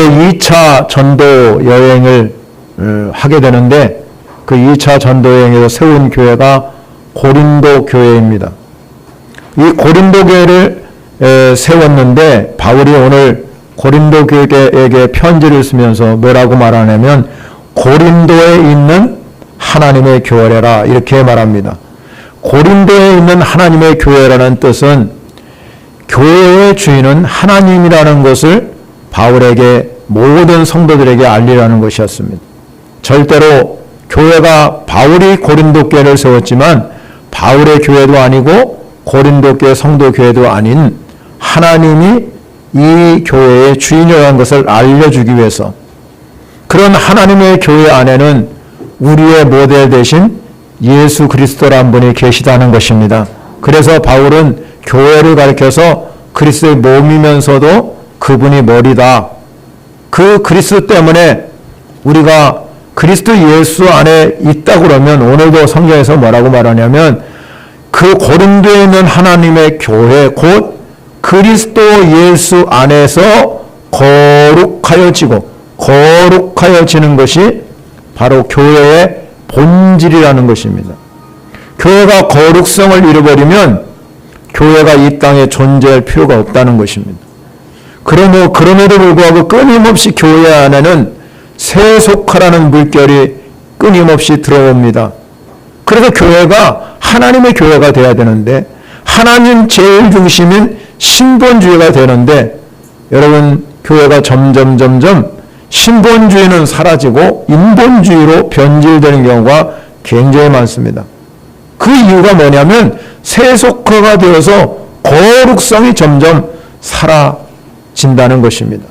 2차 전도 여행을 하게 되는데 그 2차 전도 여행에서 세운 교회가 고린도 교회입니다. 이 고린도 교회를 세웠는데 바울이 오늘 고린도 교회에게 편지를 쓰면서 뭐라고 말하냐면 고린도에 있는 하나님의 교회라 이렇게 말합니다. 고린도에 있는 하나님의 교회라는 뜻은 교회의 주인은 하나님이라는 것을 바울에게 모든 성도들에게 알리라는 것이었습니다. 절대로 교회가 바울이 고린도 교회를 세웠지만 바울의 교회도 아니고 고린도 교회 성도 교회도 아닌 하나님이 이 교회의 주인이라는 것을 알려주기 위해서 그런 하나님의 교회 안에는 우리의 모델 대신 예수 그리스도라는 분이 계시다는 것입니다. 그래서 바울은 교회를 가리켜서 그리스도의 몸이면서도 그분이 머리다. 그 그리스도 때문에 우리가 그리스도 예수 안에 있다 그러면 오늘도 성경에서 뭐라고 말하냐면 그 고린도에 있는 하나님의 교회 곧 그리스도 예수 안에서 거룩하여지는 것이 바로 교회의 본질이라는 것입니다. 교회가 거룩성을 잃어버리면 교회가 이 땅에 존재할 필요가 없다는 것입니다. 그럼에도 불구하고 끊임없이 교회 안에는 세속화라는 물결이 끊임없이 들어옵니다. 그래서 교회가 하나님의 교회가 되어야 되는데 하나님 제일 중심인 신본주의가 되는데 여러분 교회가 점점 신본주의는 사라지고 인본주의로 변질되는 경우가 굉장히 많습니다. 그 이유가 뭐냐면 세속화가 되어서 거룩성이 점점 사라진다는 것입니다.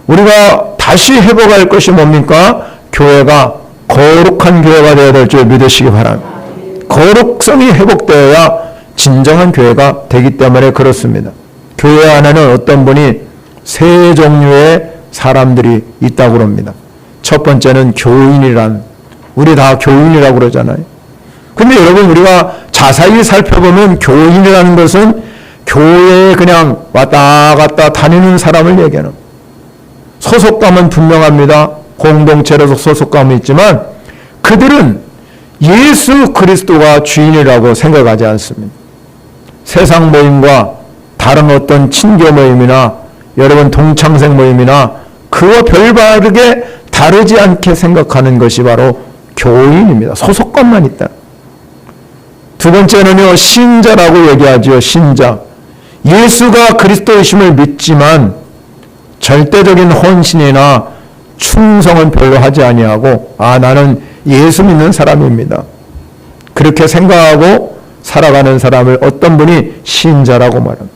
우리가 다시 회복할 것이 뭡니까? 교회가 거룩한 교회가 되어야 될 줄 믿으시기 바랍니다. 거룩성이 회복되어야 진정한 교회가 되기 때문에 그렇습니다. 교회 안에는 어떤 분이 세 종류의 사람들이 있다고 합니다. 첫 번째는 우리 다 교인이라고 그러잖아요. 근데 여러분 우리가 자세히 살펴보면 교인이라는 것은 교회에 그냥 왔다 갔다 다니는 사람을 얘기하는 소속감은 분명합니다. 공동체로서 소속감이 있지만 그들은 예수 그리스도가 주인이라고 생각하지 않습니다. 세상 모임과 다른 어떤 친교 모임이나 여러분 동창생 모임이나 그와 별다르게 다르지 않게 생각하는 것이 바로 교인입니다. 소속감만 있다. 두 번째는요, 신자라고 얘기하죠. 신자. 예수가 그리스도이심을 믿지만 절대적인 헌신이나 충성은 별로 하지 아니하고 나는 예수 믿는 사람입니다. 그렇게 생각하고 살아가는 사람을 어떤 분이 신자라고 말합니다.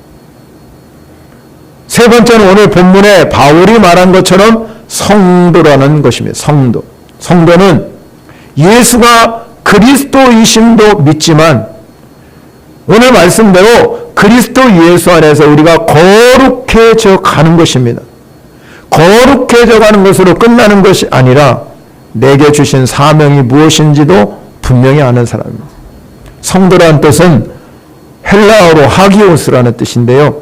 세 번째는 오늘 본문에 바울이 말한 것처럼 성도라는 것입니다. 성도. 성도는 예수가 그리스도이심도 믿지만 오늘 말씀대로 그리스도 예수 안에서 우리가 거룩해져 가는 것입니다. 거룩해져 가는 것으로 끝나는 것이 아니라 내게 주신 사명이 무엇인지도 분명히 아는 사람입니다. 성도라는 뜻은 헬라어로 하기오스라는 뜻인데요.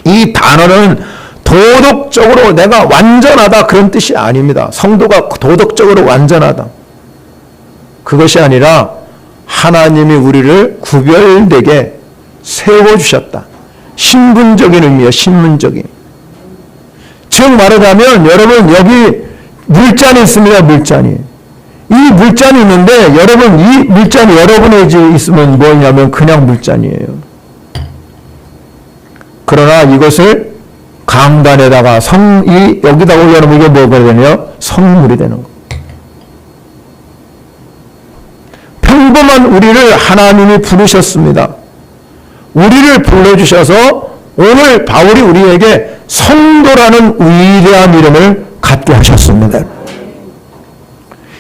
이 단어는 도덕적으로 내가 완전하다 그런 뜻이 아닙니다. 성도가 도덕적으로 완전하다. 그것이 아니라 하나님이 우리를 구별되게 세워주셨다. 신분적인 의미예요. 신분적인. 즉 말하자면 여러분 여기 물잔이 있습니다. 물잔이. 이 물잔이 있는데 여러분 이 물잔이 여러분의 집에 있으면 뭐냐면 그냥 물잔이에요. 그러나 이것을 강단에다가 여기다 올려놓으면 이게 뭐가 되냐? 성물이 되는 거. 평범한 우리를 하나님이 부르셨습니다. 우리를 불러주셔서 오늘 바울이 우리에게 성도라는 위대한 이름을 갖게 하셨습니다.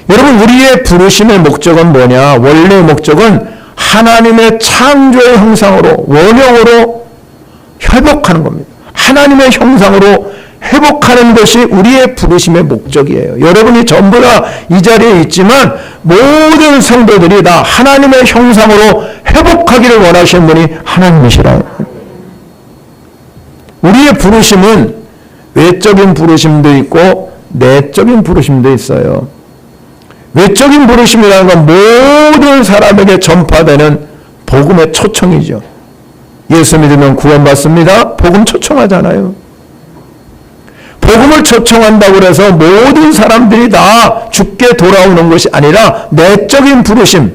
여러분 우리의 부르심의 목적은 뭐냐? 원래 목적은 하나님의 창조의 형상으로 원형으로 회복하는 겁니다. 하나님의 형상으로 회복하는 것이 우리의 부르심의 목적이에요. 여러분이 전부 다 이 자리에 있지만 모든 성도들이 다 하나님의 형상으로 회복하기를 원하시는 분이 하나님이시라. 우리의 부르심은 외적인 부르심도 있고 내적인 부르심도 있어요. 외적인 부르심이라는 건 모든 사람에게 전파되는 복음의 초청이죠. 예수 믿으면 구원받습니다. 복음 초청하잖아요. 복음을 초청한다고 해서 모든 사람들이 다 죽게 돌아오는 것이 아니라 내적인 부르심.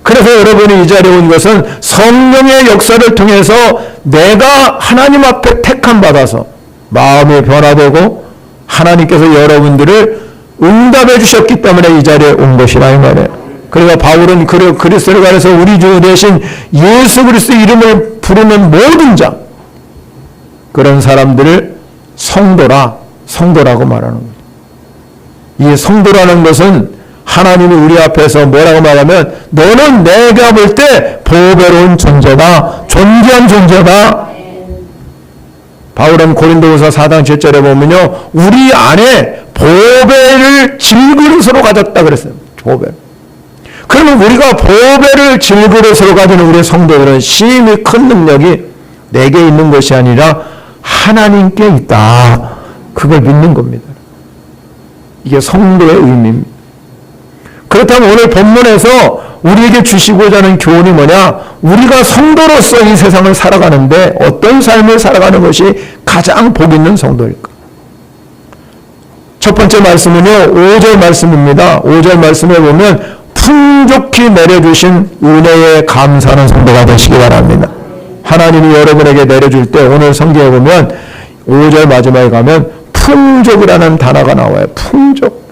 그래서 여러분이 이 자리에 온 것은 성령의 역사를 통해서 내가 하나님 앞에 택함 받아서 마음이 변화되고 하나님께서 여러분들을 응답해 주셨기 때문에 이 자리에 온 것이라 이 말이에요. 그러니까 바울은 그리스도를 가려서 우리 주 대신 예수 그리스도 이름을 부르는 모든 자, 그런 사람들을 성도라고 말하는 거예요. 이 성도라는 것은 하나님이 우리 앞에서 뭐라고 말하면 너는 내가 볼 때 보배로운 존재다, 존귀한 존재다. 바울은 고린도후서 4장 7절에 보면요, 우리 안에 보배를 질그릇으로 가졌다 그랬어요. 보배. 그러면 우리가 보배를 질그릇으로 가지는 우리 성도들은 심히 큰 능력이 내게 있는 것이 아니라 하나님께 있다. 그걸 믿는 겁니다. 이게 성도의 의미입니다. 그렇다면 오늘 본문에서 우리에게 주시고자 하는 교훈이 뭐냐? 우리가 성도로서 이 세상을 살아가는데 어떤 삶을 살아가는 것이 가장 복 있는 성도일까? 첫 번째 말씀은요, 5절 말씀입니다. 5절 말씀에 보면 풍족히 내려주신 은혜에 감사하는 성도가 되시기 바랍니다. 하나님이 여러분에게 내려줄 때 오늘 성경에 보면 5절 마지막에 가면 풍족이라는 단어가 나와요. 풍족.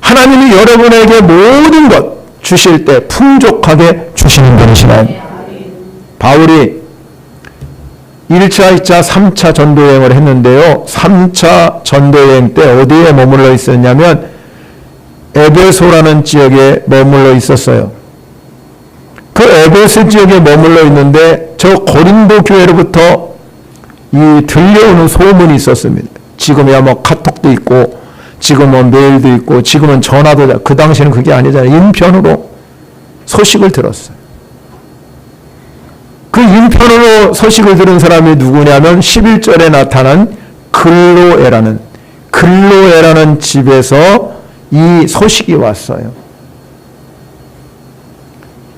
하나님이 여러분에게 모든 것 주실 때 풍족하게 주시는 분이시나요? 바울이 1차, 2차, 3차 전도여행을 했는데요. 3차 전도여행 때 어디에 머물러 있었냐면 에베소라는 지역에 머물러 있었어요. 그 에베소 지역에 머물러 있는데 저 고린도 교회로부터 이 들려오는 소문이 있었습니다. 지금이야 뭐 카톡도 있고 지금은 메일도 있고 지금은 전화도, 그 당시에는 그게 아니잖아요. 인편으로 소식을 들었어요. 그 인편으로 소식을 들은 사람이 누구냐면 11절에 나타난 글로에라는 집에서 이 소식이 왔어요.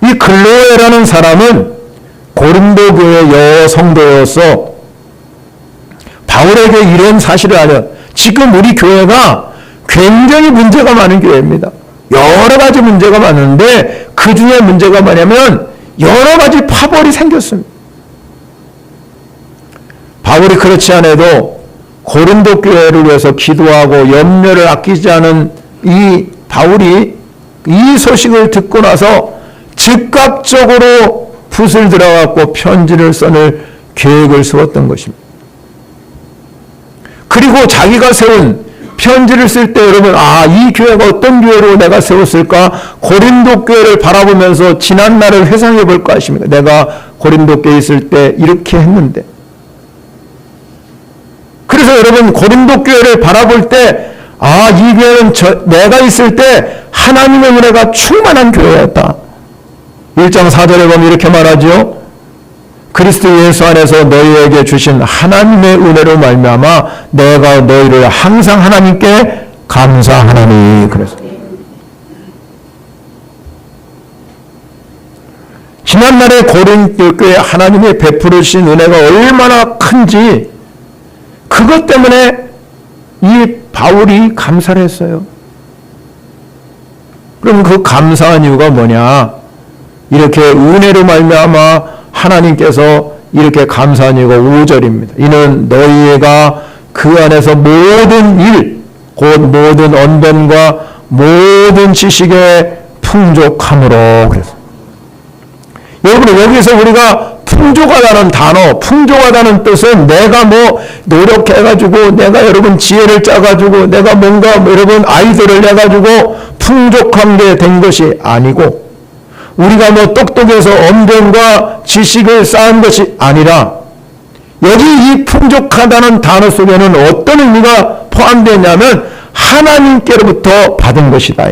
이 글로에라는 사람은 고린도 교회 여성도여서 바울에게 이런 사실을 알려. 지금 우리 교회가 굉장히 문제가 많은 교회입니다. 여러 가지 문제가 많은데 그 중에 문제가 뭐냐면 여러 가지 파벌이 생겼습니다. 바울이 그렇지 않아도 고린도 교회를 위해서 기도하고 염려를 아끼지 않은 이 바울이 이 소식을 듣고 나서 즉각적으로 붓을 들어갖고 편지를 써낼 계획을 세웠던 것입니다. 그리고 자기가 세운 편지를 쓸 때 여러분, 이 교회가 어떤 교회로 내가 세웠을까? 고린도 교회를 바라보면서 지난 날을 회상해 볼까 하십니까? 내가 고린도 교회에 있을 때 이렇게 했는데. 그래서 여러분, 고린도 교회를 바라볼 때 이 교회는 내가 있을 때 하나님의 은혜가 충만한 교회였다. 1장 4절에 보면 이렇게 말하죠. 그리스도 예수 안에서 너희에게 주신 하나님의 은혜로 말미암아 내가 너희를 항상 하나님께 감사하나니. 그래서 지난날에 고린도 교회에 하나님이 베풀으신 은혜가 얼마나 큰지 그것 때문에 이 바울이 감사를 했어요. 그럼 그 감사한 이유가 뭐냐? 이렇게 은혜로 말미암아 하나님께서 이렇게 감사한 이유가 5절입니다. 이는 너희가 그 안에서 모든 일, 곧 모든 언변과 모든 지식에 풍족함으로. 그래서 여러분, 여기서 우리가 풍족하다는 단어, 풍족하다는 뜻은 내가 뭐 노력해가지고 내가 여러분 지혜를 짜가지고 내가 뭔가 여러분 아이디어를 내가지고 풍족한 게 된 것이 아니고 우리가 뭐 똑똑해서 언변과 지식을 쌓은 것이 아니라 여기 이 풍족하다는 단어 속에는 어떤 의미가 포함되냐면 하나님께로부터 받은 것이다.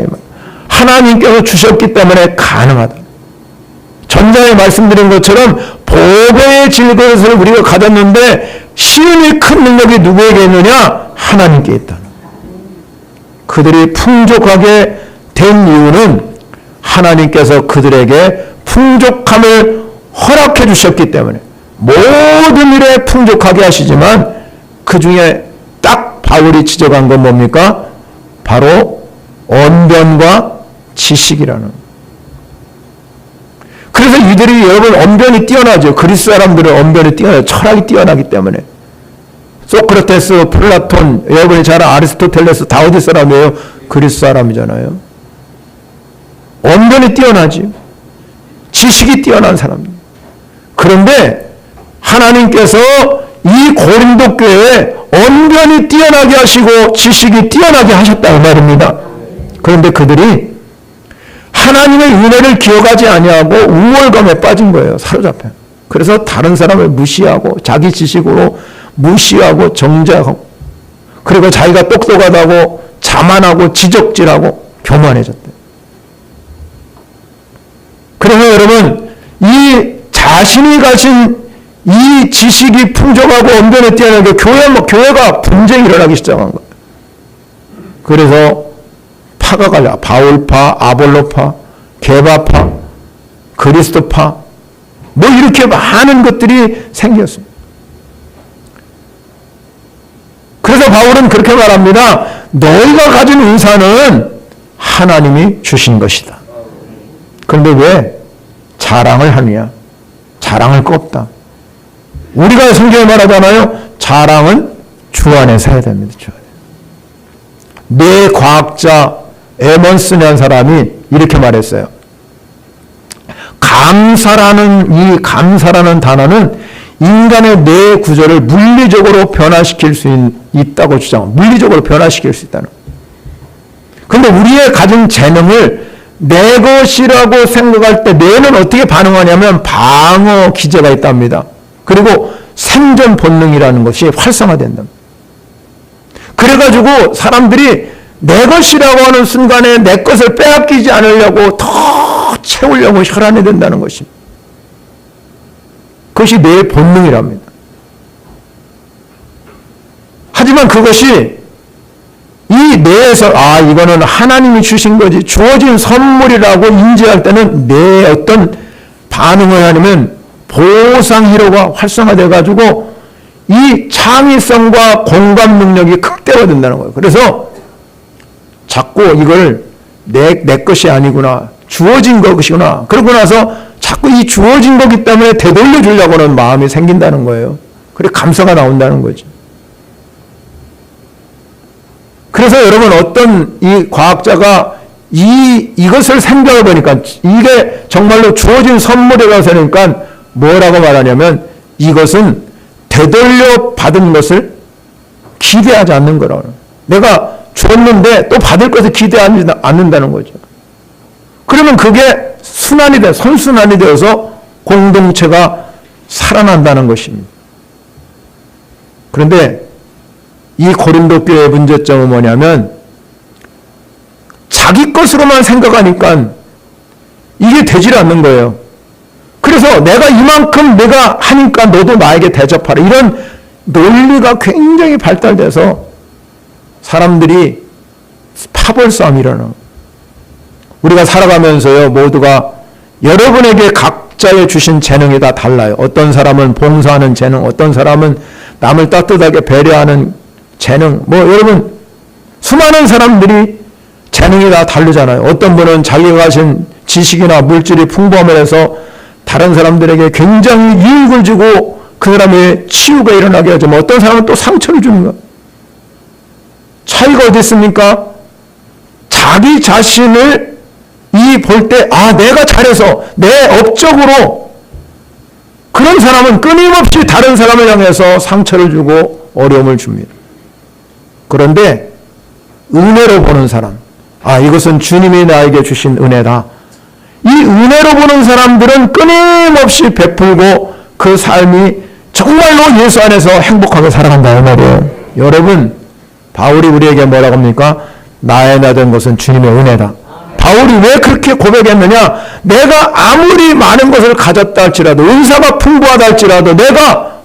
하나님께서 주셨기 때문에 가능하다. 전자에 말씀드린 것처럼 보배의 질것을 우리가 가졌는데 시은이 큰 능력이 누구에게 있느냐? 하나님께 있다. 그들이 풍족하게 된 이유는 하나님께서 그들에게 풍족함을 허락해 주셨기 때문에 모든 일에 풍족하게 하시지만 그 중에 딱 바울이 지적한 건 뭡니까? 바로 언변과 지식이라는. 그래서 이들이 여러분 언변이 뛰어나죠. 그리스 사람들은 언변이 뛰어나요. 철학이 뛰어나기 때문에. 소크라테스, 플라톤, 여러분이 잘 아는 아리스토텔레스 다 어디 사람이에요? 그리스 사람이잖아요. 언변이 뛰어나지. 지식이 뛰어난 사람입니다. 그런데 하나님께서 이 고린도 교회에 언변이 뛰어나게 하시고 지식이 뛰어나게 하셨다 이 말입니다. 그런데 그들이 하나님의 은혜를 기억하지 아니하고 우월감에 빠진 거예요. 사로잡혀. 그래서 다른 사람을 무시하고 자기 지식으로 무시하고 정죄하고 그리고 자기가 똑똑하다고 자만하고 지적질하고 교만해졌대요. 그래서 여러분 이 자신이 가진 이 지식이 풍족하고 언변에 뛰어나게 교회가 분쟁이 일어나기 시작한 거예요. 그래서 파가 갈려. 바울파, 아볼로파, 게바파, 그리스도파 뭐 이렇게 많은 것들이 생겼습니다. 그래서 바울은 그렇게 말합니다. 너희가 가진 은사는 하나님이 주신 것이다. 그런데 왜 자랑을 하느냐? 자랑할 거 없다. 우리가 성경에 말하잖아요. 자랑은 주 안에서 해야 됩니다. 주 안에. 뇌과학자 에먼슨이라는 사람이 이렇게 말했어요. 감사라는 단어는 인간의 뇌 구조를 물리적으로 변화시킬 수 있다고 주장합니다. 물리적으로 변화시킬 수 있다는. 그런데 우리의 가진 재능을 내 것이라고 생각할 때 뇌는 어떻게 반응하냐면 방어 기제가 있답니다. 그리고 생존 본능이라는 것이 활성화된다. 그래가지고 사람들이 내 것이라고 하는 순간에 내 것을 빼앗기지 않으려고 더 채우려고 혈안이 된다는 것입니다. 그것이 뇌의 본능이랍니다. 하지만 그것이 이 뇌에서 이거는 하나님이 주신 거지 주어진 선물이라고 인지할 때는 뇌의 어떤 반응을 하려면 보상회로가 활성화돼 가지고 이 창의성과 공감 능력이 극대화된다는 거예요. 그래서 자꾸 이걸 내 것이 아니구나. 주어진 것이구나. 그러고 나서 자꾸 이 주어진 거기 때문에 되돌려 주려고 하는 마음이 생긴다는 거예요. 그래 감사가 나온다는 거죠. 그래서 여러분 어떤 이 과학자가 이것을 생각해 보니까 이게 정말로 주어진 선물이라고 생각하니까 뭐라고 말하냐면 이것은 되돌려 받은 것을 기대하지 않는 거라고. 내가 줬는데 또 받을 것을 기대하지 않는다는 거죠. 그러면 그게 선순환이 되어서 공동체가 살아난다는 것입니다. 그런데 이 고린도 교회의 문제점은 뭐냐면 자기 것으로만 생각하니까 이게 되질 않는 거예요. 그래서 내가 이만큼 내가 하니까 너도 나에게 대접하라. 이런 논리가 굉장히 발달돼서 사람들이 파벌싸움이 일어나요. 우리가 살아가면서요, 모두가 여러분에게 각자의 주신 재능이 다 달라요. 어떤 사람은 봉사하는 재능, 어떤 사람은 남을 따뜻하게 배려하는 재능, 여러분, 수많은 사람들이 재능이 다 다르잖아요. 어떤 분은 자기가 가진 지식이나 물질이 풍부함에서 다른 사람들에게 굉장히 유익을 주고 그 사람의 치유가 일어나게 하지만 어떤 사람은 또 상처를 주는 거예요. 차이가 어디 있습니까? 자기 자신을 볼 때, 내가 잘해서 내 업적으로 그런 사람은 끊임없이 다른 사람을 향해서 상처를 주고 어려움을 줍니다. 그런데 은혜로 보는 사람, 이것은 주님이 나에게 주신 은혜다. 이 은혜로 보는 사람들은 끊임없이 베풀고 그 삶이 정말로 예수 안에서 행복하게 살아간다 이 말이에요. 여러분, 바울이 우리에게 뭐라고 합니까? 나의 나 된 것은 주님의 은혜다. 바울이 왜 그렇게 고백했느냐? 내가 아무리 많은 것을 가졌다 할지라도, 은사가 풍부하다 할지라도, 내가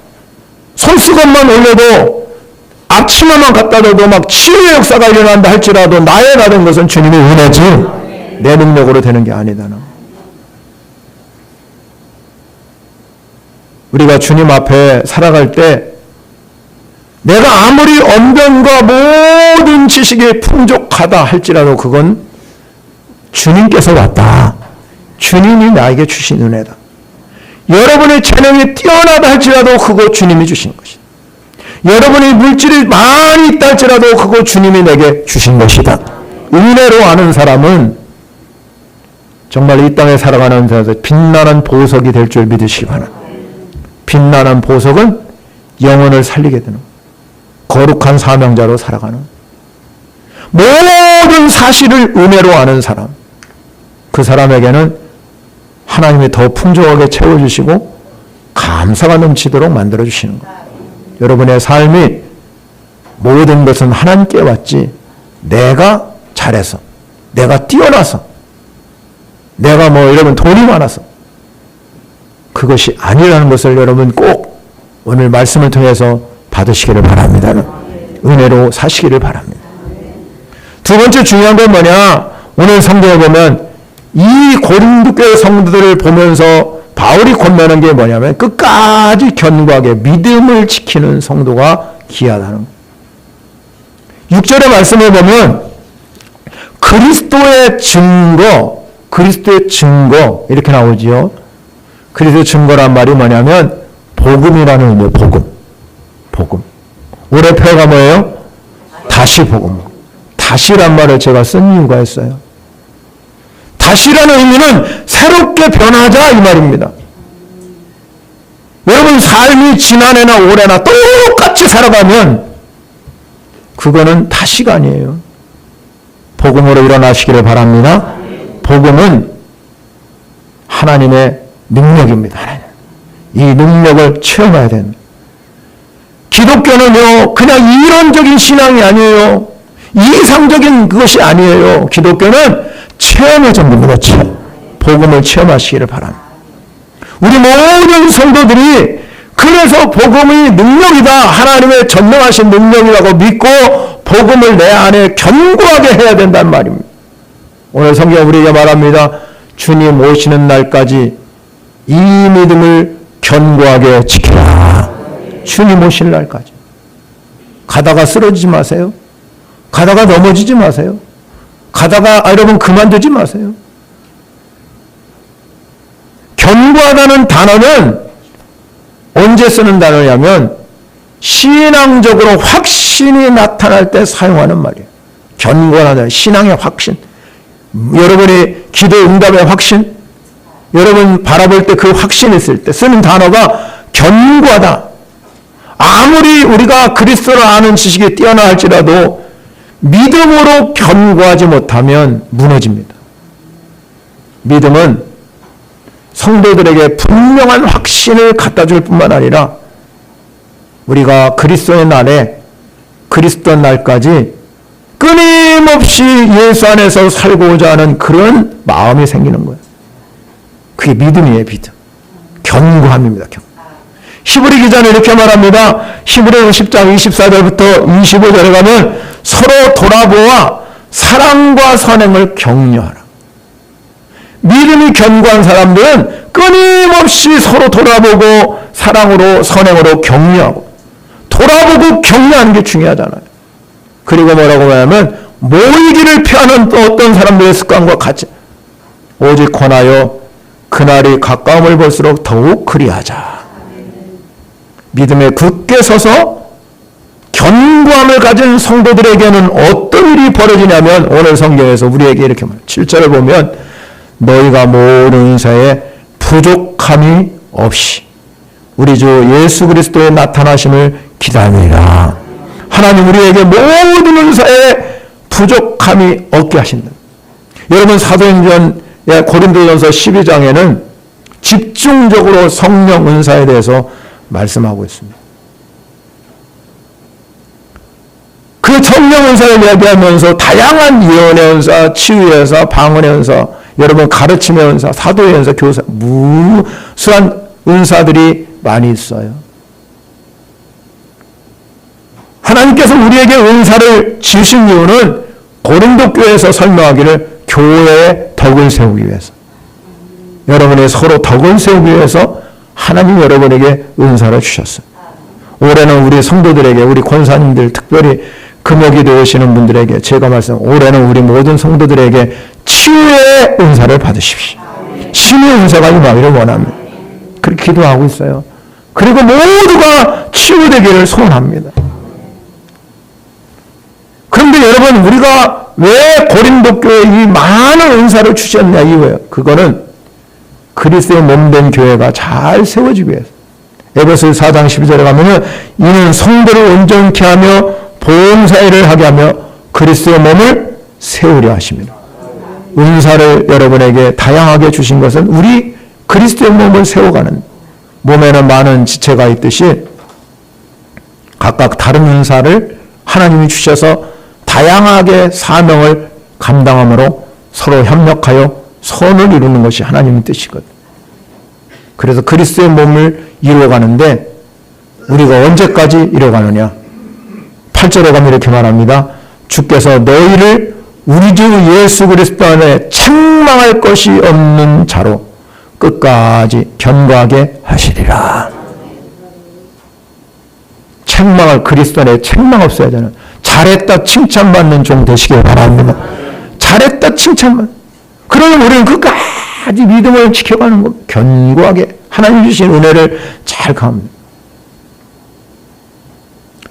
손수건만 올려도, 앞치마만 갖다 둬도 막 치유의 역사가 일어난다 할지라도 나의 받은 것은 주님의 은혜지 내 능력으로 되는 게 아니다. 우리가 주님 앞에 살아갈 때 내가 아무리 언변과 모든 지식이 풍족하다 할지라도 그건 주님께서 왔다. 주님이 나에게 주신 은혜다. 여러분의 재능이 뛰어나다 할지라도 그거 주님이 주신 것이다. 여러분의 물질이 많이 있다 할지라도 그거 주님이 내게 주신 것이다. 은혜로 아는 사람은 정말 이 땅에 살아가는 자에서 빛나는 보석이 될 줄 믿으시기 바랍니다. 빛나는 보석은 영혼을 살리게 되는 거룩한 사명자로 살아가는 모든 사실을 은혜로 아는 사람, 그 사람에게는 하나님이 더 풍족하게 채워주시고 감사가 넘치도록 만들어주시는 것. 여러분의 삶이 모든 것은 하나님께 왔지 내가 잘해서, 내가 뛰어나서, 내가 여러분 돈이 많아서 그것이 아니라는 것을 여러분 꼭 오늘 말씀을 통해서 받으시기를 바랍니다. 은혜로 사시기를 바랍니다. 두 번째 중요한 건 뭐냐? 오늘 성경에 보면 이 고린도 교회 성도들을 보면서 바울이 권면한 게 뭐냐면 끝까지 견고하게 믿음을 지키는 성도가 귀하다는 거예요. 6절의 말씀을 보면 그리스도의 증거 이렇게 나오지요. 그리스도의 증거란 말이 뭐냐면 복음이라는 의미예요. 복음. 올해 표가 뭐예요? 다시 복음. 다시란 말을 제가 쓴 이유가 있어요. 다시라는 의미는 새롭게 변하자 이 말입니다. 여러분 삶이 지난해나 올해나 똑같이 살아가면 그거는 다시가 아니에요. 복음으로 일어나시기를 바랍니다. 복음은 하나님의 능력입니다. 이 능력을 체험해야 됩니다. 기독교는요 그냥 이론적인 신앙이 아니에요. 이상적인 그것이 아니에요. 기독교는 체험의 전부입니다. 복음을 체험하시기를 바랍니다. 우리 모든 성도들이 그래서 복음이 능력이다, 하나님의 전능하신 능력이라고 믿고 복음을 내 안에 견고하게 해야 된다는 말입니다. 오늘 성경 우리에게 말합니다. 주님 오시는 날까지 이 믿음을 견고하게 지키라. 주님 오실 날까지. 가다가 쓰러지지 마세요. 가다가 넘어지지 마세요. 가다가 여러분 그만두지 마세요. 견고하다는 단어는 언제 쓰는 단어냐면 신앙적으로 확신이 나타날 때 사용하는 말이에요. 견고하다, 신앙의 확신. 여러분의 기도 응답의 확신, 여러분 바라볼 때 그 확신이 있을 때 쓰는 단어가 견고하다. 아무리 우리가 그리스도를 아는 지식이 뛰어나 할지라도 믿음으로 견고하지 못하면 무너집니다. 믿음은 성도들에게 분명한 확신을 갖다 줄 뿐만 아니라 우리가 그리스도의 날에 그리스도 날까지 끊임없이 예수 안에서 살고자 하는 그런 마음이 생기는 거예요. 그게 믿음이에요. 믿음. 견고함입니다. 히브리 기자는 이렇게 말합니다. 히브리서 10장 24절부터 25절에 가면 서로 돌아보아 사랑과 선행을 격려하라. 믿음이 견고한 사람들은 끊임없이 서로 돌아보고 사랑으로 선행으로 격려하고, 돌아보고 격려하는 게 중요하잖아요. 그리고 뭐라고 하냐면 모이기를 피하는 또 어떤 사람들의 습관과 같이 오직 권하여 그날이 가까움을 볼수록 더욱 그리하자. 믿음에 굳게 서서 견고함을 가진 성도들에게는 어떤 일이 벌어지냐면 오늘 성경에서 우리에게 이렇게 말해요. 7절을 보면 너희가 모든 은사에 부족함이 없이 우리 주 예수 그리스도의 나타나심을 기다리라. 하나님 우리에게 모든 은사에 부족함이 없게 하신다. 여러분 사도행전 고린도전서 12장에는 집중적으로 성령 은사에 대해서 말씀하고 있습니다. 그 전 성령 은사를 이야기하면서 다양한 예언의 은사, 치유의 은사, 방언의 은사, 여러분 가르침의 은사, 사도의 은사, 교사, 무수한 은사들이 많이 있어요. 하나님께서 우리에게 은사를 주신 이유는 고린도 교회에서 설명하기를 교회의 덕을 세우기 위해서, 여러분이 서로 덕을 세우기 위해서 하나님 여러분에게 은사를 주셨어요. 올해는 우리 성도들에게, 우리 권사님들, 특별히 금요기도 오시는 분들에게 제가 올해는 우리 모든 성도들에게 치유의 은사를 받으십시오. 신의 은사가 임하기를 원합니다. 그렇게 기도하고 있어요. 그리고 모두가 치유되기를 소원합니다. 그런데 여러분, 우리가 왜 고린도 교회에 이 많은 은사를 주셨냐 이유예요. 그거는 그리스도의 몸된 교회가 잘 세워지기 위해서. 에베소서 4장 12절에 가면은 이는 성도를 온전케 하며 봉사일을 하게 하며 그리스도의 몸을 세우려 하십니다. 은사를 여러분에게 다양하게 주신 것은 우리 그리스도의 몸을 세워가는, 몸에는 많은 지체가 있듯이 각각 다른 은사를 하나님이 주셔서 다양하게 사명을 감당함으로 서로 협력하여 선을 이루는 것이 하나님의 뜻이거든요. 그래서 그리스도의 몸을 이루어가는데 우리가 언제까지 이루어가느냐? 8절에 가면 이렇게 말합니다. 주께서 너희를 우리 주 예수 그리스도 안에 책망할 것이 없는 자로 끝까지 견고하게 하시리라. 책망을, 그리스도 안에 책망 없어야 되는, 잘했다 칭찬받는 종 되시길 바랍니다. 잘했다 칭찬받는. 그러면 우리는 끝까지 믿음을 지켜가는 겁니다. 견고하게 하나님 주신 은혜를 잘 가합니다.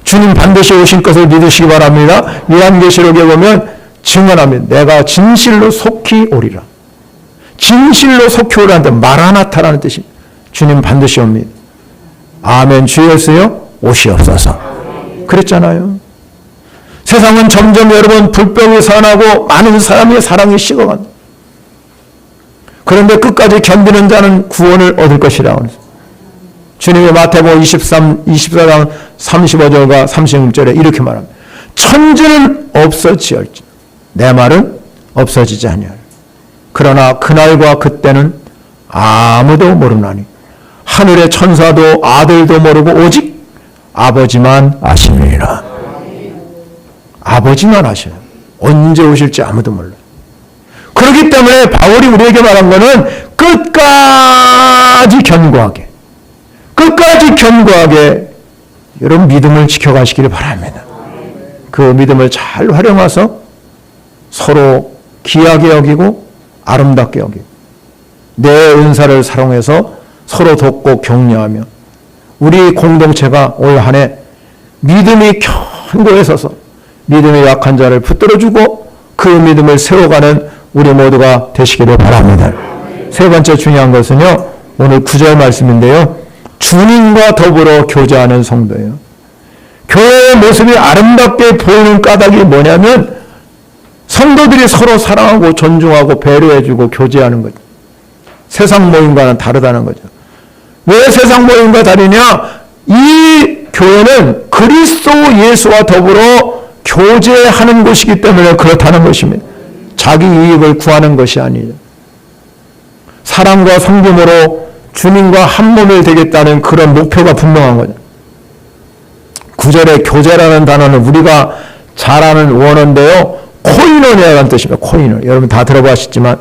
주님 반드시 오실 것을 믿으시기 바랍니다. 요한계시록에 보면 증언합니다. 내가 진실로 속히 오리라. 진실로 속히 오리라는 마라나타라는 뜻입니다. 주님 반드시 옵니다. 아멘. 주 예수여 오시옵소서. 그랬잖아요. 세상은 점점 여러분 불병이 산하고 많은 사람의 사랑이 식어간다. 그런데 끝까지 견디는 자는 구원을 얻을 것이라고 했어요. 주님의 마태복음 24장 35절과 36절에 이렇게 말합니다. 천지는 없어지을지 내 말은 없어지지 아니하리라. 그러나 그날과 그때는 아무도 모르나니 하늘의 천사도 아들도 모르고 오직 아버지만 아시느니라. 아버지만 아셔요. 언제 오실지 아무도 몰라요. 그렇기 때문에 바울이 우리에게 말한 것은 끝까지 견고하게 여러분 믿음을 지켜가시기를 바랍니다. 그 믿음을 잘 활용해서 서로 귀하게 여기고 아름답게 여기고 내 은사를 사용해서 서로 돕고 격려하며 우리 공동체가 올 한 해 믿음이 견고해 서서 믿음의 약한 자를 붙들어주고 그 믿음을 세워가는 우리 모두가 되시기를 바랍니다. 세 번째 중요한 것은요, 오늘 9절 말씀인데요. 주님과 더불어 교제하는 성도예요. 교회의 모습이 아름답게 보이는 까닭이 뭐냐면 성도들이 서로 사랑하고 존중하고 배려해주고 교제하는 거죠. 세상 모임과는 다르다는 거죠. 왜 세상 모임과 다르냐? 이 교회는 그리스도 예수와 더불어 교제하는 곳이기 때문에 그렇다는 것입니다. 자기 이익을 구하는 것이 아니죠. 사랑과 섬김으로 주님과 한 몸이 되겠다는 그런 목표가 분명한 거죠. 9절에 교제라는 단어는 우리가 잘 아는 원어인데요. 코이노니아라는 뜻입니다. 코이노. 여러분 다 들어보셨지만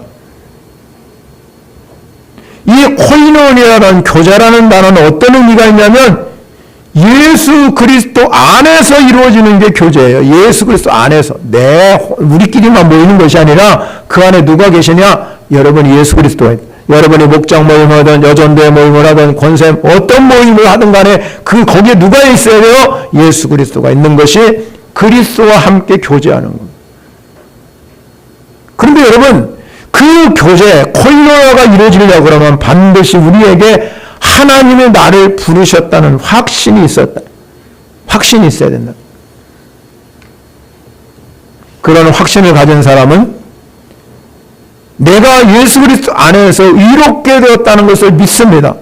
이 코이노니아라는 교제라는 단어는 어떤 의미가 있냐면 예수 그리스도 안에서 이루어지는 게 교제예요. 예수 그리스도 안에서. 우리끼리만 모이는 것이 아니라 그 안에 누가 계시냐? 여러분이 예수 그리스도가 있다. 여러분이 목장 모임을 하든 여전대 모임을 하든 권샘 어떤 모임을 하든 간에 거기에 누가 있어야 돼요? 예수 그리스도가 있는 것이 그리스도와 함께 교제하는 겁니다. 그런데 여러분 그 교제 코이노니아가 이루어지려고 그러면 반드시 우리에게 하나님이 나를 부르셨다는 확신이 있었다. 확신이 있어야 된다. 그런 확신을 가진 사람은 내가 예수 그리스도 안에서 이롭게 되었다는 것을 믿습니다.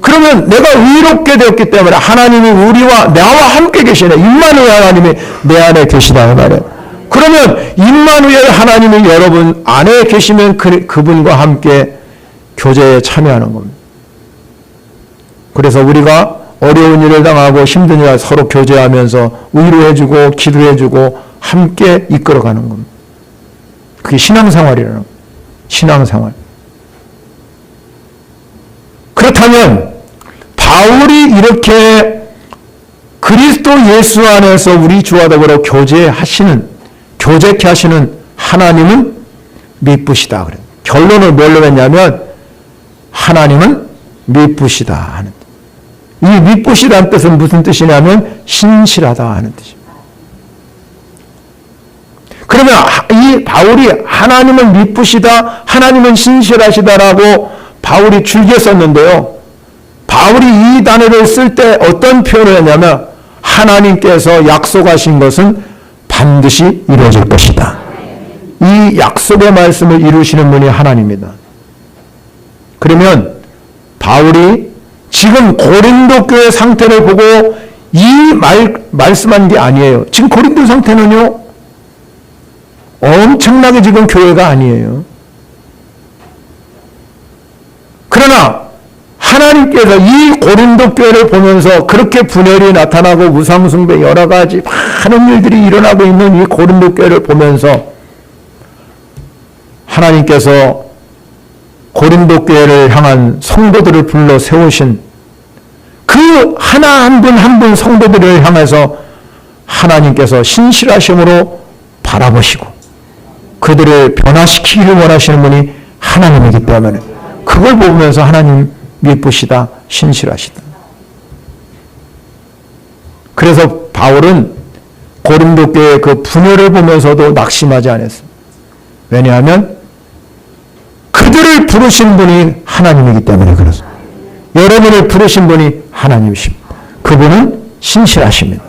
그러면 내가 의롭게 되었기 때문에 하나님이 우리와 나와 함께 계시네. 임마누엘 하나님이 내 안에 계시다 말이에요. 그러면 임마누엘 하나님이 여러분 안에 계시면 그분과 함께 교제에 참여하는 겁니다. 그래서 우리가 어려운 일을 당하고 힘든 일 서로 교제하면서 위로해주고 기도해주고 함께 이끌어가는 겁니다. 그게 신앙생활이라는 겁니다. 신앙생활. 그렇다면 바울이 이렇게 그리스도 예수 안에서 우리 주와 더불어 교제케 하시는 하나님은 미쁘시다. 그래요. 결론을 뭘로 했냐면 하나님은 미쁘시다 하는 뜻. 이 미쁘시다는 뜻은 무슨 뜻이냐면 신실하다 하는 뜻입니다. 그러면 이 바울이 하나님은 미쁘시다, 하나님은 신실하시다라고 바울이 줄겨 썼는데요. 바울이 이 단어를 쓸 때 어떤 표현을 했냐면 하나님께서 약속하신 것은 반드시 이루어질 것이다. 이 약속의 말씀을 이루시는 분이 하나님입니다. 그러면 바울이 지금 고린도 교회 상태를 보고 이 말씀한 게 아니에요. 지금 고린도 상태는요, 엄청나게 지금 교회가 아니에요. 그러나 하나님께서 이 고린도 교회를 보면서 그렇게 분열이 나타나고 우상숭배 여러 가지 많은 일들이 일어나고 있는 이 고린도 교회를 보면서 하나님께서 고린도 교회를 향한 성도들을 불러 세우신 그 하나 한 분 한 분 성도들을 향해서 하나님께서 신실하심으로 바라보시고 그들을 변화시키기를 원하시는 분이 하나님이기 때문에 그걸 보면서 하나님 미쁘시다, 신실하시다. 그래서 바울은 고린도 교회의 그 분열을 보면서도 낙심하지 않았습니다. 왜냐하면 그들을 부르신 분이 하나님이기 때문에 그렇습니다. 여러분을 부르신 분이 하나님이십니다. 그분은 신실하십니다.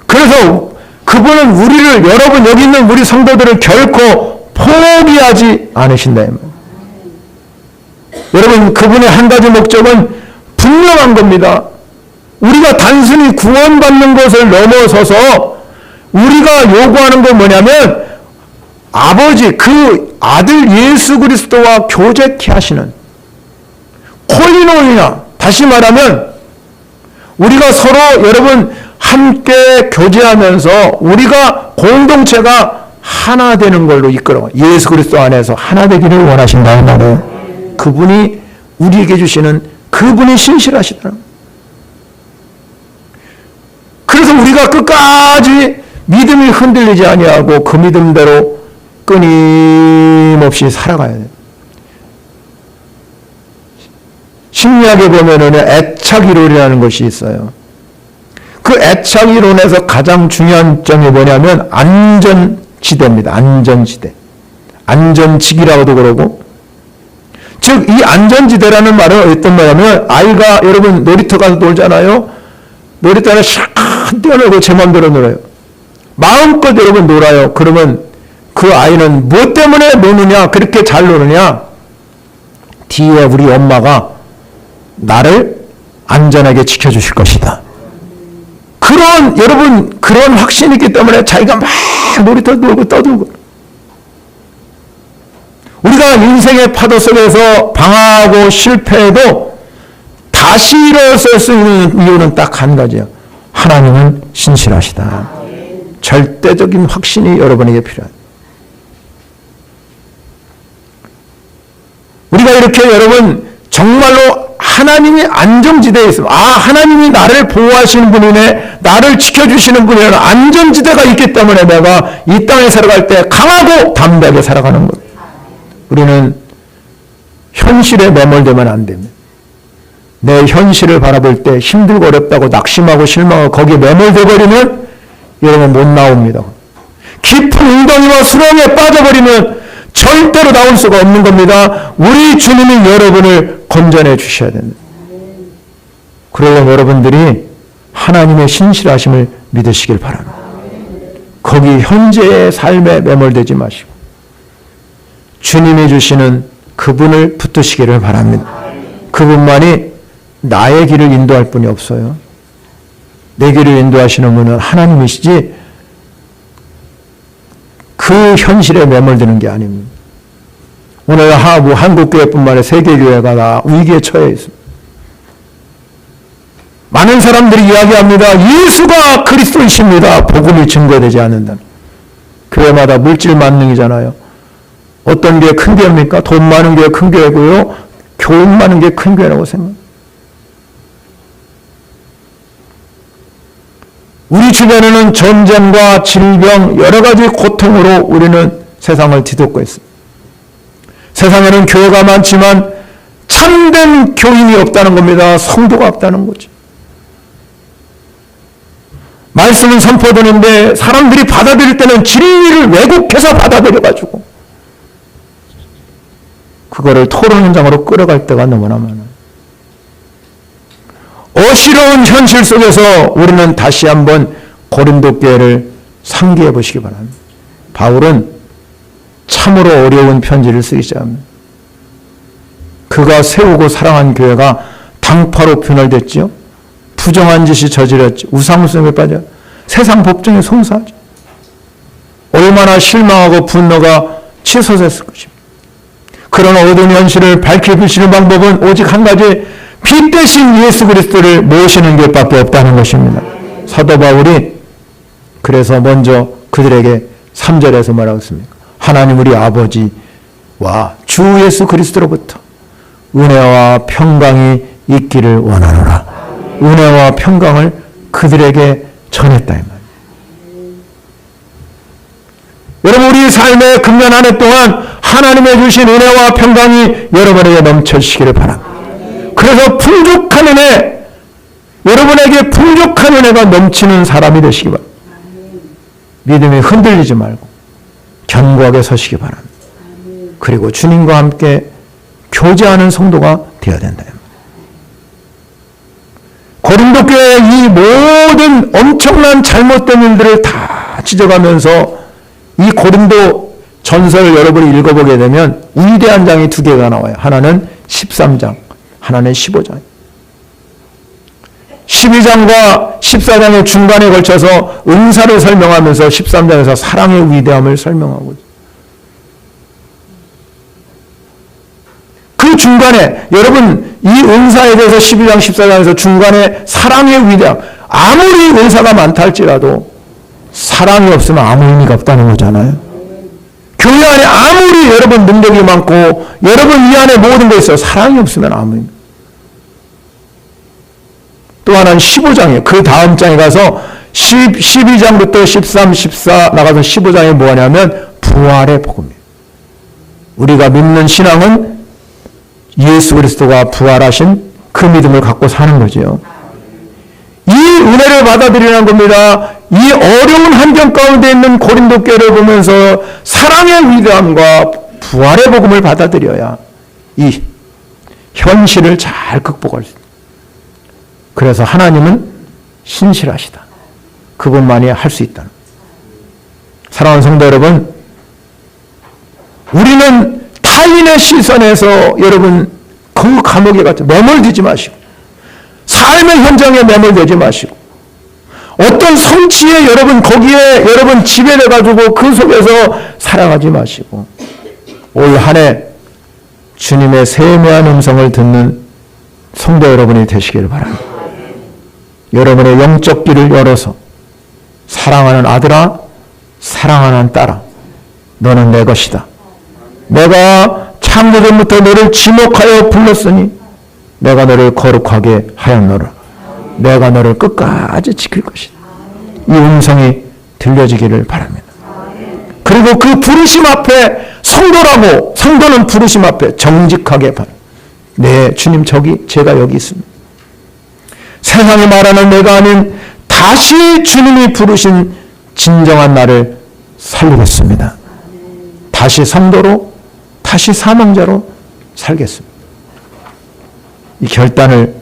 그래서 그분은 우리를, 여러분 여기 있는 우리 성도들을 결코 포기하지 않으신다. 여러분 그분의 한 가지 목적은 분명한 겁니다. 우리가 단순히 구원받는 것을 넘어서서 우리가 요구하는 건 뭐냐면 아버지 그 아들 예수 그리스도와 교제케 하시는 코이노니아, 다시 말하면 우리가 서로 여러분 함께 교제하면서 우리가 공동체가 하나 되는 걸로 이끌어 예수 그리스도 안에서 하나 되기를 원하신다는 말이에요. 그분이 우리에게 주시는 그분이 신실하시다. 그래서 우리가 끝까지 믿음이 흔들리지 아니하고 그 믿음대로 끊임없이 살아가야 돼요. 심리학에 보면은 애착이론이라는 것이 있어요. 그 애착이론에서 가장 중요한 점이 뭐냐면 안전지대입니다. 안전지대. 안전지기라고도 그러고. 즉, 이 안전지대라는 말은 어떤 말이냐면 아이가 여러분 놀이터 가서 놀잖아요. 놀이터를 샥 뛰어놀고 제 마음대로 놀아요. 마음껏 여러분 놀아요. 그러면 그 아이는 뭐 때문에 노느냐, 그렇게 잘 노느냐? 뒤에 우리 엄마가 나를 안전하게 지켜주실 것이다. 그런, 여러분, 그런 확신이 있기 때문에 자기가 막 놀이터 놀고 떠들고. 우리가 인생의 파도 속에서 방황하고 실패해도 다시 일어설 수 있는 이유는 딱 한 가지예요. 하나님은 신실하시다. 절대적인 확신이 여러분에게 필요합니다. 우리가 이렇게 여러분 정말로 하나님이 안정지대에 있습니다. 아, 하나님이 나를 보호하시는 분이네, 나를 지켜주시는 분이라는 안전지대가 있기 때문에 내가 이 땅에 살아갈 때 강하고 담대하게 살아가는 것. 우리는 현실에 매몰되면 안 됩니다. 내 현실을 바라볼 때 힘들고 어렵다고 낙심하고 실망하고 거기에 매몰돼 버리면 여러분 못 나옵니다. 깊은 웅덩이와 수렁에 빠져버리면 절대로 나올 수가 없는 겁니다. 우리 주님이 여러분을 건져내 주셔야 됩니다. 그러려면 여러분들이 하나님의 신실하심을 믿으시길 바랍니다. 거기 현재의 삶에 매몰되지 마시고 주님이 주시는 그분을 붙드시기를 바랍니다. 그분만이 나의 길을 인도할 분이 없어요. 내 길을 인도하시는 분은 하나님이시지 그 현실에 매몰드는 게 아닙니다. 오늘 한국교회뿐만 아니라 세계교회가 다 위기에 처해 있습니다. 많은 사람들이 이야기합니다. 예수가 그리스도이십니다. 복음이 증거되지 않는다. 교회마다 물질 만능이잖아요. 어떤 게 큰 교회입니까? 돈 많은 게 큰 교회고요. 교육 많은 게 큰 교회라고 생각합니다. 우리 주변에는 전쟁과 질병, 여러 가지 고통으로 우리는 세상을 뒤덮고 있습니다. 세상에는 교회가 많지만 참된 교인이 없다는 겁니다. 성도가 없다는 거죠. 말씀은 선포되는데 사람들이 받아들일 때는 진리를 왜곡해서 받아들여가지고 그거를 토론 현장으로 끌어갈 때가 너무나 많아요. 어시러운 현실 속에서 우리는 다시 한번 고린도 교회를 상기해 보시기 바랍니다. 바울은 참으로 어려운 편지를 쓰기 시작합니다. 그가 세우고 사랑한 교회가 당파로 분열됐지요. 부정한 짓이 저질렀지. 우상숭배에 빠져 세상 법정에 송사하죠. 얼마나 실망하고 분노가 치솟았을 것입니다. 그런 어두운 현실을 밝혀주시는 방법은 오직 한 가지, 빛 대신 예수 그리스도를 모시는 것밖에 없다는 것입니다. 사도 바울이 그래서 먼저 그들에게 3절에서 뭐라고 했습니까? 하나님 우리 아버지와 주 예수 그리스도로부터 은혜와 평강이 있기를 원하노라. 은혜와 평강을 그들에게 전했다 이 말이에요. 여러분, 우리 삶의 금년 한 해 동안 하나님의 주신 은혜와 평강이 여러분에게 넘쳐지기를 바랍니다. 그래서 풍족한 은혜, 여러분에게 풍족한 은혜가 넘치는 사람이 되시기 바랍니다. 믿음이 흔들리지 말고 견고하게 서시기 바랍니다. 그리고 주님과 함께 교제하는 성도가 되어야 된다. 고린도 교회의 이 모든 엄청난 잘못된 일들을 다 지적하면서 이 고린도 전설을 여러분이 읽어보게 되면 위대한 장이 두 개가 나와요. 하나는 13장, 하나는 15장. 12장과 14장의 중간에 걸쳐서 은사를 설명하면서 13장에서 사랑의 위대함을 설명하고 있어요. 그 중간에 여러분 이 은사에 대해서 12장 14장에서 중간에 사랑의 위대함, 아무리 은사가 많다 할지라도 사랑이 없으면 아무 의미가 없다는 거잖아요. 교회 안에 아무리 여러분 능력이 많고 여러분 이 안에 모든 게 있어요. 사랑이 없으면 아무 의미. 또 하나는 15장이에요. 그 다음 장에 가서 12장부터 13, 14 나가서 15장에 뭐냐면 부활의 복음이에요. 우리가 믿는 신앙은 예수 그리스도가 부활하신 그 믿음을 갖고 사는 거죠. 이 은혜를 받아들이는 겁니다. 이 어려운 환경 가운데 있는 고린도 교회를 보면서 사랑의 위대함과 부활의 복음을 받아들여야 이 현실을 잘 극복할 수 있습니다. 그래서 하나님은 신실하시다. 그분만이 할 수 있다. 사랑하는 성도 여러분, 우리는 타인의 시선에서 여러분 그 감옥에 갇혀 매몰되지 마시고 삶의 현장에 매몰되지 마시고 어떤 성취에 여러분 거기에 여러분 지배돼가지고 그 속에서 살아가지 마시고 올 한 해 주님의 세미한 음성을 듣는 성도 여러분이 되시기를 바랍니다. 여러분의 영적 길을 열어서 사랑하는 아들아, 사랑하는 딸아, 너는 내 것이다. 내가 창조전부터 너를 지목하여 불렀으니 내가 너를 거룩하게 하였노라. 내가 너를 끝까지 지킬 것이다. 이 음성이 들려지기를 바랍니다. 그리고 그 부르심 앞에 성도라고, 성도는 부르심 앞에 정직하게 바랍니다. 네, 주님 제가 여기 있습니다. 세상이 말하는 내가 아닌 다시 주님이 부르신 진정한 나를 살리겠습니다. 다시 성도로, 다시 사망자로 살겠습니다. 이 결단을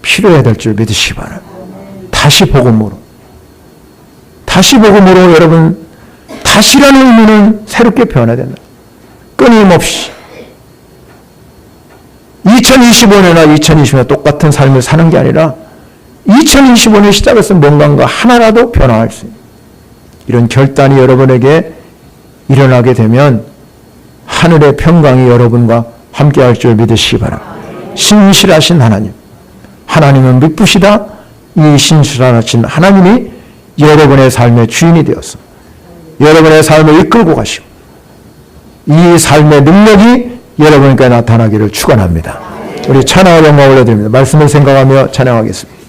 필요해야 될 줄 믿으시기 바랍니다. 다시 복음으로 여러분, 다시라는 의미는 새롭게 변화야 된다. 끊임없이 2000년 2025년이나 2020년 똑같은 삶을 사는 게 아니라 2025년 시작해서 뭔가 하나라도 변화할 수 있는 이런 결단이 여러분에게 일어나게 되면 하늘의 평강이 여러분과 함께할 줄 믿으시기 바랍니다. 신실하신 하나님, 하나님은 믿으시다. 이 신실하신 하나님이 여러분의 삶의 주인이 되어서 여러분의 삶을 이끌고 가시고 이 삶의 능력이 여러분께 나타나기를 축원합니다. 우리 찬양을 영광 올려드립니다. 말씀을 생각하며 찬양하겠습니다.